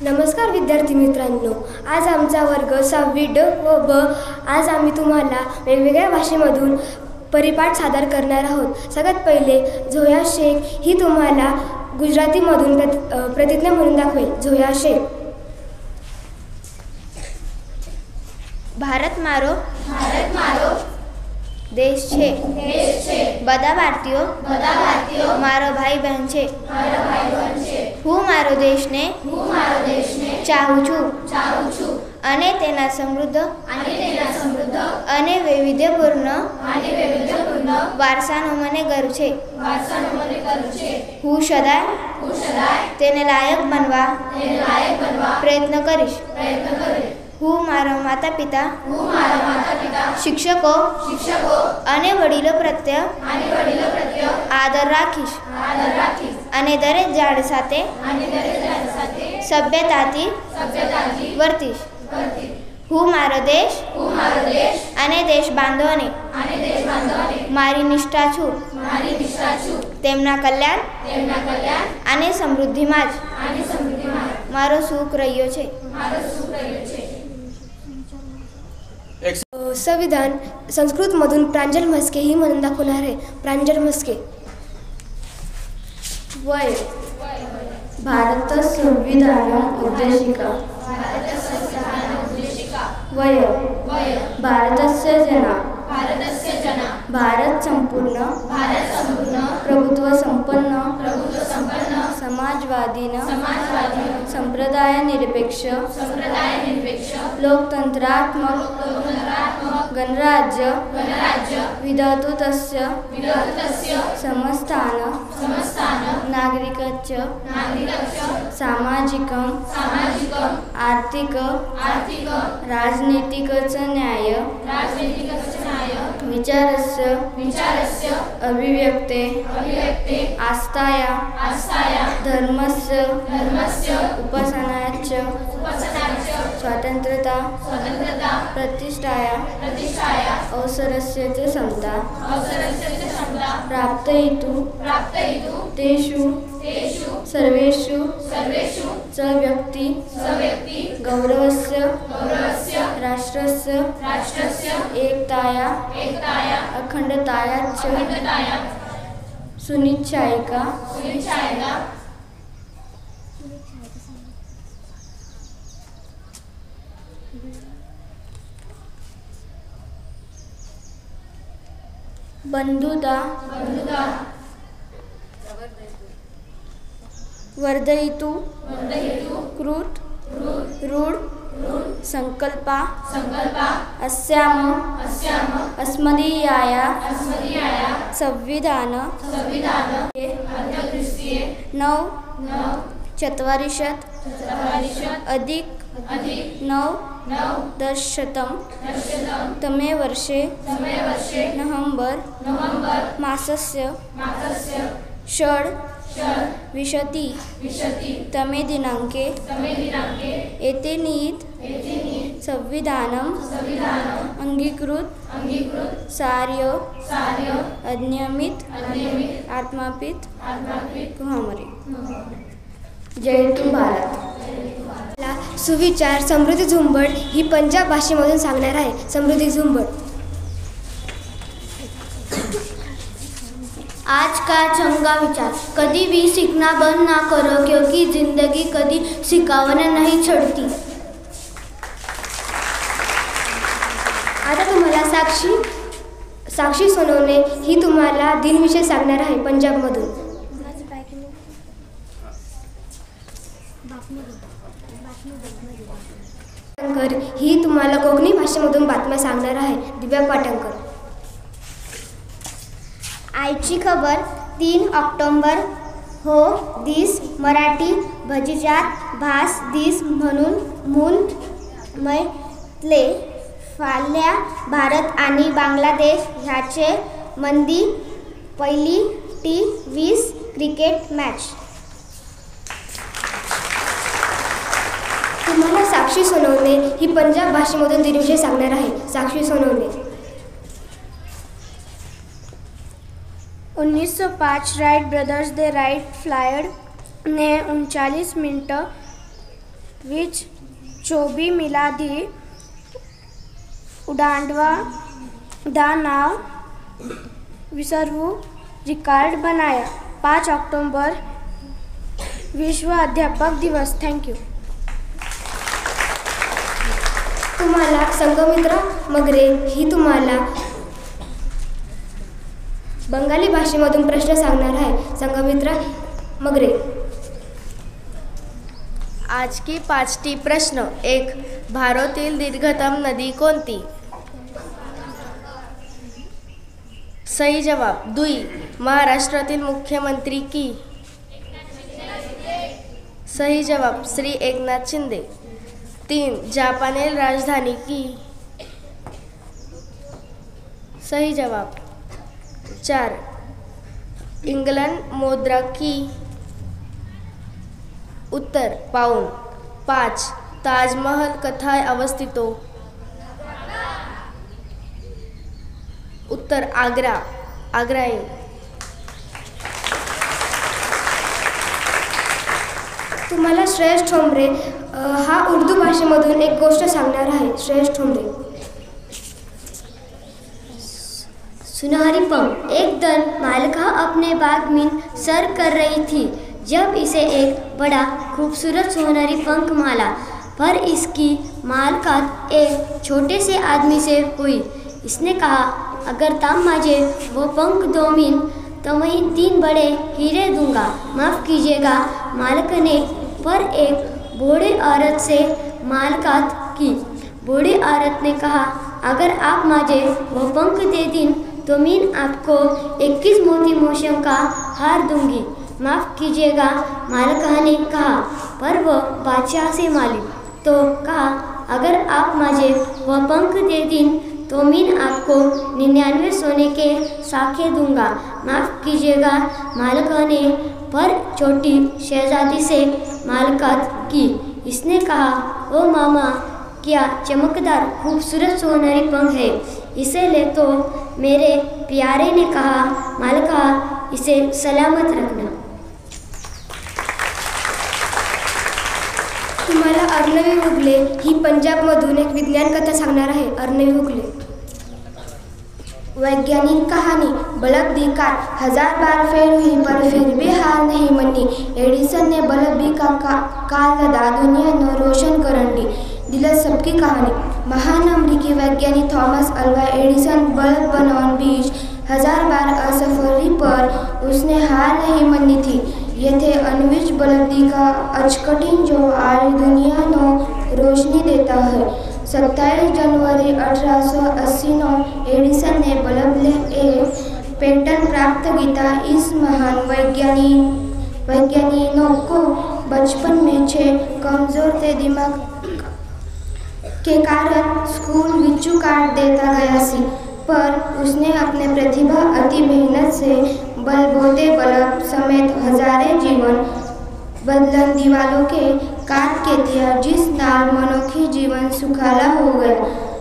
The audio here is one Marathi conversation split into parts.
नमस्कार विद्यार्थी मित्रांनो, आज आमचा वर्ग 6वी ड व ब. आज आम्ही तुम्हाला वेगवेगळ्या भाषेमधून परिपाठ सादर करणार आहोत. सगळ्यात पहिले झोया शेख ही तुम्हाला गुजरातीमधून प्रतिज्ञा म्हणून दाखवेल. झोया शेख. भारत मारो देश छे બધા ભારતીયો મારો ભાઈ બહેન છે. હું મારો દેશને ચાહું છું અને તેના સમૃદ્ધ અને વૈવિધ્યપૂર્ણ વારસાનો મને ગર્વ છે. હું સદાય તેને લાયક બનવા પ્રયત્ન કરીશ. હું મારા માતા પિતા શિક્ષકો અને વડીલો પ્રત્યે આદર રાખીશ અને દરેક ઝાડ સાથે સભ્યતાથી વર્તીશ. હું મારો દેશ અને દેશબાંધવોને મારી નિષ્ઠા છું. તેમના કલ્યાણ અને સમૃદ્ધિમાં જ મારો સુખ રહ્યો છે. संविधान संस्कृतमधून प्रांजल म्हस्के ही म्हणून दाखवणार आहे. प्रांजल म्हस्के. वय भारत संविधान उद्देशिका. वय भारतस्य जना. भारत संपूर्ण प्रभुत्व संपन्न समाजवादीन संप्रदाय निरपेक्ष लोकतंत्रात्मक गणराज्य विधातु तस्य समस्तान नागरिकस्य सामाजिकं आर्थिक राजनीतिक च न्याय विचारस्य अभिव्यक्ते आस्थाया धर्मस्य उपासनाच स्वातंत्र्यता प्रतिष्ठाया अवसरस्य च समता प्राप्तयितु तेषु सर्वेषु च व्यक्ति गौरवस्य राष्ट्रस्य एकताया अखंडताया च सुनिश्चयिका बंधुता वर्धयितु कृत रूढ संकल्पा अस्याम अस्मदीयाया संविधान नव चत्वारिंशत् अधिक नवदशशतं तमे वर्षे नवंबर मासस्य षड्विंशति तमे दिनांके एतेनीत संविधानम अंगीकृत सार्य अनियमित आत्मापित कुहामरे. जय तुम भारत. सुविचार समृद्धी झुंबड ही पंजाब भाषेमधून सांगणार आहे. समृद्धी झुंबड. आज का चंगा विचार कभी भी सीखना बंद ना करो क्योंकि जिंदगी कभी सिखावना नहीं छोड़ती. आता तुम्हाला साक्षी सोनवणे ही तुम्हाला दिनविषय सांगणार आहे पंजाबमधून. ही तुम्हाला कोकणी भाषेमधून बातम्या सांगणार आहे. दिव्या पाटणकर. आजची खबर 3 ऑक्टोबर हो दिस मराठी भजीजात भास दिस म्हणून मूल मैतले फाल्या भारत आणि बांगलादेश ह्याचे मंदी पहिली T20 क्रिकेट मॅच. तुम्हाला साक्षी सोनवणे ही पंजाब भाषेमधून दिनविषय सांगणार आहे. Sakshi Sonawane. 1905 Wright Brothers the Wright Flyer ने 39 मिनट विच चोबी मिलादी उडांडवा दा नाव विसरवू रिकॉर्ड बनाया. 5 अक्टूबर विश्व अध्यापक दिवस. थँक्यू. तुम्हाला संघमित्रा मगरे ही तुम्हाला बंगाली भाषेमधून प्रश्न सांगणार आहे. संघमित्रा मगरे. आज की 5टी प्रश्न. 1. भारतातील दीर्घतम नदी कोणती? सही जवाब. 2. महाराष्ट्रातील मुख्यमंत्री की? सही जवाब श्री एकनाथ शिंदे. 3. जापानेल राजधानी की? सही जवाब. 4. इंग्लंड मुद्रा की? उत्तर पाउंड. 5. ताजमहल कथाय अवस्थितो? उत्तर आग्रा. आग्राए. तुम्हाला श्रेयस ठोंबरे हा उर्दू भाषेमधून एक गोष्ट सांगणार आहे. श्रेयस ठोंबरे. सुनहरी पंख. एक दिन मालिका अपने बाग में सैर कर रही थी जब इसे एक बड़ा खूबसूरत सुनहरी पंख मिला, पर इसकी मुलाकात एक छोटे से आदमी से हुई. इसने कहा, अगर तुम मुझे वो पंख दो तो मैं 3 बड़े हीरे दूंगा. माफ़ कीजिएगा मालिक ने पर एक बूढ़ी औरत से मुलाकात की. बूढ़ी औरत ने कहा, अगर आप मुझे वो पंख दे दें तो मैं आपको 21 मोती मोतियों का हार दूंगी. माफ़ कीजिएगा मालिका ने कहा, पर वो बादशाह से माली तो कहा, अगर आप मुझे वह पंख दे दें तो मैं आपको 99 सोने के साखे दूंगा. माफ़ कीजिएगा मालिका ने पर छोटी शहजादी से मुलाकात की. इसने कहा, ओ मामा, क्या चमकदार खूबसूरत सुनहरी पंख है, इसे ले तो. मेरे प्यारे ने कहा, मालिका इसे सलामत रखना. तुम्हाला अर्णवी हुगले ही पंजाबमधून एक विज्ञान कथा सांगणार आहे. अर्णवी हुगले. वैज्ञानिक कहानी. बल्ब दी काट 1000 बार फेल हुई पर फिर भी हार नहीं मानी. एडिसन ने बल्ब भी का काल लदा दुनिया ने रोशन करन दी. दिलत सबकी कहानी. महान अमेरिकी वैज्ञानिक थॉमस अल्वा एडिसन बल्ब बनाने 20,000 बार असफल हुई पर उसने हार नहीं मानी थी. येथे अणुवीज बल्ब का अचकटिन जो आज दुनिया को रोशनी देता है. 27 जनवरी 1880 एडिसन ने बल्ब ले एक पेटेंट प्राप्त किया. इस महान वैज्ञानिकों को बचपन में 6 कमजोर थे दिमाग के कारण स्कूल विचू काट देता गया सी, पर उसने अपने प्रतिभा अति मेहनत से बलबोते बल्ब समेत हजारों जीवन बदलन दीवालों के काट के दिया, जिस नाल मनुष्य जीवन सुखाला हो गया.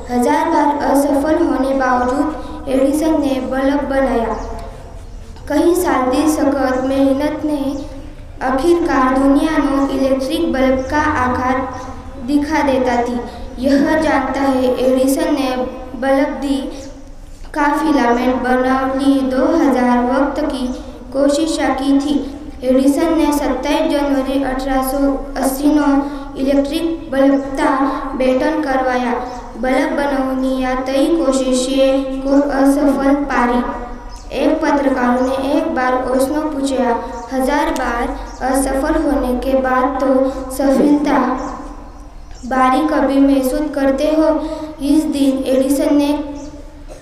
1000 बार असफल होने बावजूद एडिसन ने बल्ब बनाया. कई साल की सख्त मेहनत ने आखिरकार दुनिया को इलेक्ट्रिक बल्ब का आकार दिखा देता थी. यह जानता है एडिसन ने बल्ब दी का फिलामेंट बनाने 2000 वक्त की कोशिश की थी. एडिसन ने 27 जनवरी 1880 इलेक्ट्रिक बल्ब का पेटेंट करवाया. बल्ब बनाने या कई कोशिशें को असफल पारी. एक पत्रकार ने एक बार उसने पूछा, 1000 बार असफल होने के बाद तो सफलता बारी कभी महसूस करते हो? इस दिन एडिसन ने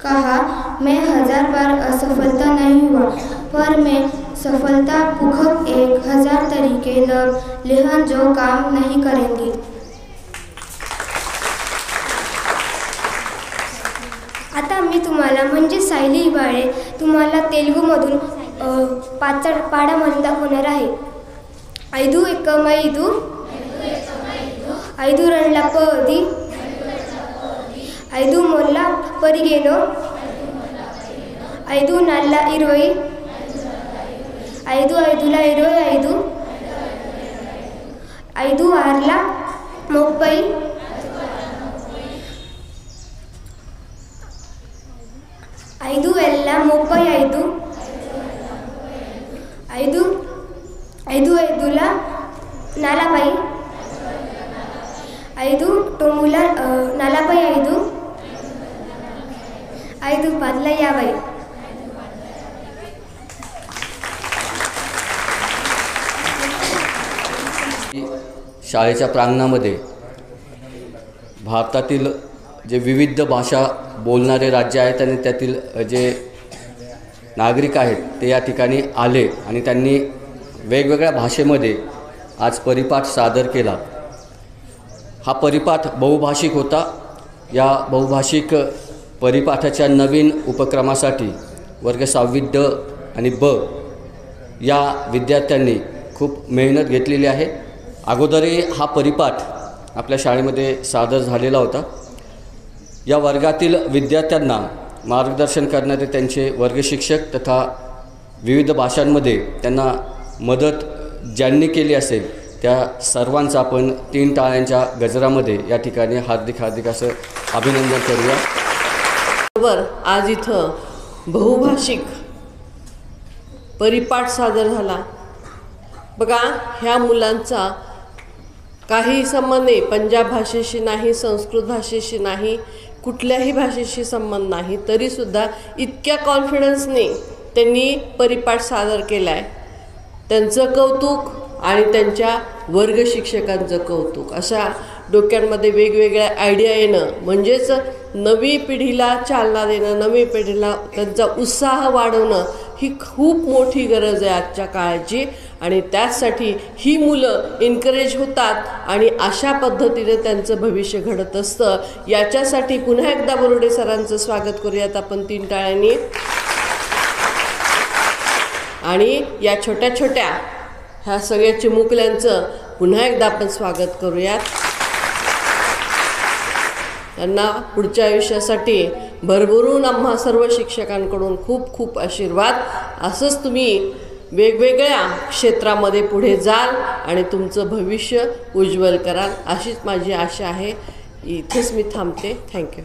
कहा, मैं 1000 बार असफलता नहीं हुआ, पर मैं सफलता पुखक 1000 तरीके लब लेहन जो काम नहीं करेंगी. आता मी तुम्हाला म्हणजे सायली हिवाळे तुम्हाला तेलुगूमधून पाडा म्हणून दाखवणार आहे. 5 एकम 5 5 రండ్ల 10 5 మొల్ల 15 5 నాళ్ళ 20 5 5ల 25 5 6ల मुंबई, ఐదు వేల 35, ఐదు ఐదుల 40, 5 తొమ్మిదిల 45, 5 పదుల 50. शाळेच्या प्रांगणामध्ये भारतातील जे विविध भाषा बोलणारे राज्य आहेत आणि त्यातील जे नागरिक आहेत ते या ठिकाणी आले आणि त्यांनी वेगवेगळ्या भाषेमध्ये आज परिपाठ सादर केला. हा परिपाठ बहुभाषिक होता. या बहुभाषिक परिपाठाच्या नवीन उपक्रमासाठी वर्ग 6वी ड आणि ब या विद्यार्थ्यांनी खूप मेहनत घेतलेली आहे. अगोदरही हा परिपाठ आपल्या शाळेमध्ये सादर झालेला होता. या वर्गातील विद्यार्थ्यांना मार्गदर्शन करणारे त्यांचे वर्गशिक्षक तथा विविध भाषांमध्ये त्यांना मदत ज्यांनी केली असेल त्या सर्वांचं आपण 3 टाळ्यांच्या गजरामध्ये या ठिकाणी हार्दिक असं अभिनंदन करूया. बरोबर आज इथं बहुभाषिक परिपाठ सादर झाला. बघा, ह्या मुलांचा काही संबंध नाही, पंजाब भाषेशी नाही, संस्कृत भाषेशी नाही, कुठल्याही भाषेशी संबंध नाही, तरीसुद्धा इतक्या कॉन्फिडन्सने त्यांनी परिपाठ सादर केला आहे. त्यांचं कौतुक आणि त्यांच्या वर्ग शिक्षकांचं कौतुक. अशा डोक्यांमध्ये वेगवेगळ्या आयडिया येणं म्हणजेच नवी पिढीला चालना देणं, नवी पिढीला त्यांचा उत्साह वाढवणं ही खूप मोठी गरज आहे आजच्या काळाची. आणि त्याचसाठी ही मुलं एनकरेज होतात आणि अशा पद्धतीने त्यांचं भविष्य घडत असतं. याच्यासाठी पुन्हा एकदा बोर्डे सरांचं स्वागत करूयात आपण 3 टाळ्यांनी. आणि या छोट्या छोट्या ह्या सगळ्या चिमुकल्यांचं पुन्हा एकदा आपण स्वागत करूयात. त्यांना पुढच्या आयुष्यासाठी भरभरून आम्हा सर्व शिक्षकांकडून खूप खूप आशीर्वाद. असंच तुम्ही वेगवेगळ्या क्षेत्रामध्ये पुढे जाल आणि तुमचं भविष्य उज्ज्वल कराल अशीच माझी आशा आहे. इथेच मी थांबते. थँक्यू.